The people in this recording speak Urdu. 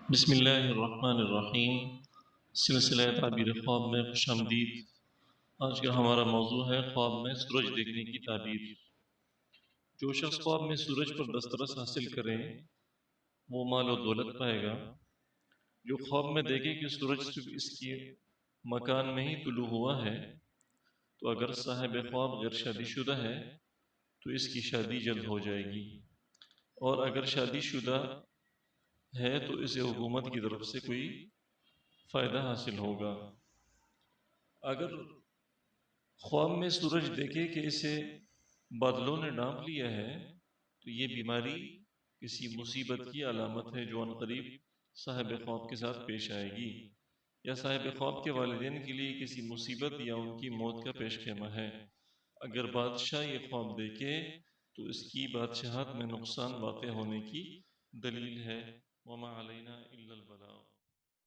بسم اللہ الرحمن الرحیم۔ سلسلہ تعبیر خواب میں خوش آمدید۔ آج کا ہمارا موضوع ہے خواب میں سورج دیکھنے کی تعبیر۔ جو شخص خواب میں سورج پر دسترس حاصل کرے وہ مال و دولت پائے گا۔ جو خواب میں دیکھے کہ سورج صرف اس کی مکان میں ہی طلوع ہوا ہے تو اگر صاحب خواب غیر شادی شدہ ہے تو اس کی شادی جلد ہو جائے گی، اور اگر شادی شدہ ہے تو اسے حکومت کی طرف سے کوئی فائدہ حاصل ہوگا۔ اگر خواب میں سورج دیکھے کہ اسے بادلوں نے ڈھانپ لیا ہے تو یہ بیماری کسی مصیبت کی علامت ہے جو عنقریب صاحب خواب کے ساتھ پیش آئے گی، یا صاحب خواب کے والدین کے لیے کسی مصیبت یا ان کی موت کا پیش خیمہ ہے۔ اگر بادشاہ یہ خواب دیکھے تو اس کی بادشاہت میں نقصان واقع ہونے کی دلیل ہے۔ وما علینا الا البلاغ۔